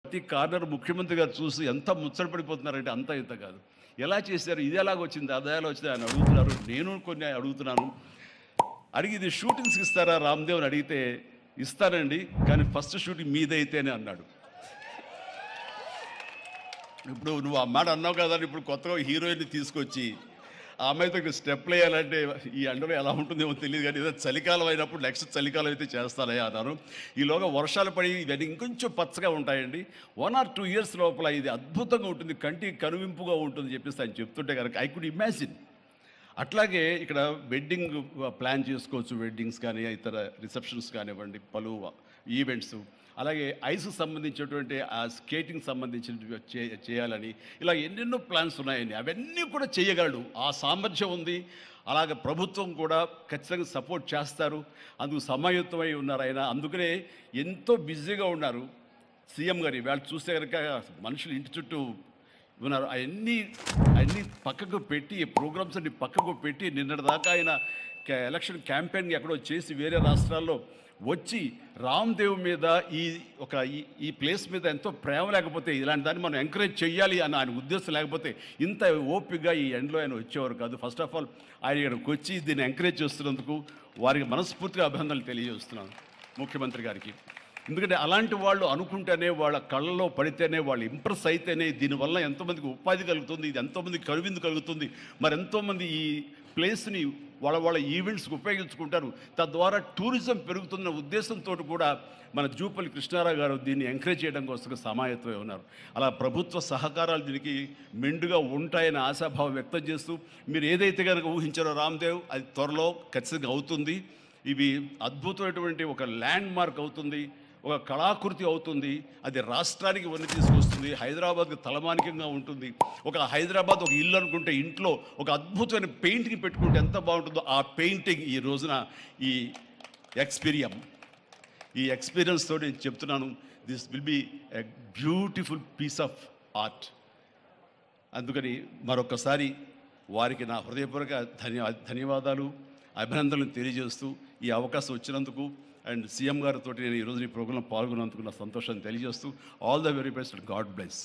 ప్రతి కార్నర్ ముఖ్యమంత్రి గారు చూసి ఎంత ముచ్చటపడిపోతున్నారంటే అంత ఇంత కాదు. ఎలా చేశారు, ఇది ఎలాగొచ్చింది, అది ఎలా వచ్చింది అని అడుగుతున్నారు. నేను కొన్ని అడుగుతున్నాను. అడిగి ఇది షూటింగ్స్కి ఇస్తారా రామ్దేవ్ అని అడిగితే ఇస్తానండి, కానీ ఫస్ట్ షూటింగ్ మీదైతేనే అన్నాడు. ఇప్పుడు నువ్వు ఆ మాట అన్నావు కదా, ఇప్పుడు కొత్తగా హీరోయిన్ని తీసుకొచ్చి ఆ అమ్మాయితో స్టెప్లు వేయాలంటే ఈ ఎండలో ఎలా ఉంటుందేమో తెలియదు, కానీ ఏదో చలికాలం అయినప్పుడు నెక్స్ట్ చలికాలం అయితే చేస్తానయ్యా అన్నారు. ఈలోగా వర్షాలు పడి ఇవన్నీ ఇంకొంచెం పచ్చగా ఉంటాయండి. 1 or 2 years లోపల ఇది అద్భుతంగా ఉంటుంది, కంటికి కనువింపుగా ఉంటుంది చెప్పేసి ఆయన చెప్తుంటే కనుక ఐ కుడ్ ఇమాజిన్. అట్లాగే ఇక్కడ వెడ్డింగ్ ప్లాన్ చేసుకోవచ్చు, వెడ్డింగ్స్ కానీ ఇతర రిసెప్షన్స్ కానివ్వండి, పలు ఈవెంట్స్, అలాగే ఐస్కి సంబంధించినటువంటి ఆ స్కేటింగ్ సంబంధించిన చేయాలని ఇలా ఎన్నెన్నో ప్లాన్స్ ఉన్నాయండి. అవన్నీ కూడా చేయగలడు, ఆ సామర్థ్యం ఉంది. అలాగే ప్రభుత్వం కూడా ఖచ్చితంగా సపోర్ట్ చేస్తారు, అందుకు సమాయుత్తమై ఉన్నారు ఆయన. అందుకనే ఎంతో బిజీగా ఉన్నారు సీఎం గారు. వాళ్ళు చూస్తే కనుక మనుషులు ఇంటి చుట్టూ ఉన్నారు. అవన్నీ పక్కకు పెట్టి, ప్రోగ్రామ్స్ అన్ని పక్కకు పెట్టి నిన్నటిదాకా ఆయన ఎలక్షన్ క్యాంపెయిన్ ఎక్కడో చేసి వేరే రాష్ట్రాల్లో వచ్చి రామ్దేవ్ మీద ఈ ప్లేస్ మీద ఎంతో ప్రేమ లేకపోతే, ఇలాంటి దాన్ని మనం ఎంకరేజ్ చేయాలి అని ఆయన ఉద్దేశం లేకపోతే ఇంత ఓపికగా ఈ ఎండ్లో ఆయన వచ్చేవారు కాదు. ఫస్ట్ ఆఫ్ ఆల్ ఆయన ఇక్కడికి వచ్చి దీన్ని ఎంకరేజ్ చేస్తున్నందుకు వారికి మనస్ఫూర్తిగా అభినందనలు తెలియజేస్తున్నాను ముఖ్యమంత్రి గారికి. ఎందుకంటే అలాంటి వాళ్ళు అనుకుంటేనే, వాళ్ళ కళ్ళలో పడితేనే, వాళ్ళు ఇంప్రెస్ అయితేనే దీనివల్ల ఎంతోమందికి ఉపాధి కలుగుతుంది, ఇది ఎంతోమందికి కనువిందు కలుగుతుంది. మరి ఎంతోమంది ఈ ప్లేస్ని వాళ్ళ ఈవెంట్స్కి ఉపయోగించుకుంటారు, తద్వారా టూరిజం పెరుగుతున్న ఉద్దేశంతో కూడా మన జూపల్లి కృష్ణారావు గారు దీన్ని ఎంకరేజ్ చేయడం కోసం సమాయత్తమై ఉన్నారు. అలా ప్రభుత్వ సహకారాలు దీనికి మెండుగా ఉంటాయని ఆశాభావం వ్యక్తం చేస్తూ, మీరు ఏదైతే కనుక ఊహించారో రామ్దేవ్ అది త్వరలో ఖచ్చితంగా అవుతుంది. ఇవి అద్భుతమైనటువంటి ఒక ల్యాండ్ మార్క్ అవుతుంది, ఒక కళాకృతి అవుతుంది. అది రాష్ట్రానికి వన్ని తీసుకొస్తుంది, హైదరాబాద్కి తలమానికంగా ఉంటుంది. ఒక హైదరాబాద్ ఒక ఇల్లు అనుకుంటే ఇంట్లో ఒక అద్భుతమైన పెయింటింగ్ పెట్టుకుంటే ఎంత బాగుంటుందో ఆ పెయింటింగ్ ఈ రోజున ఈ ఎక్స్పీరియన్స్ తోటి నేను చెప్తున్నాను, this will be a beautiful piece of art. అందుకని మరొకసారి వారికి నా హృదయపూర్వక ధన్యవాదాలు, అభినందనలు తెలియజేస్తూ ఈ అవకాశం వచ్చినందుకు అండ్ సీఎం గారితో నేను ఈరోజు ఈ ప్రోగ్రాంలో పాల్గొన్నందుకు నా సంతోషాన్ని తెలియజేస్తూ all the very best, God bless.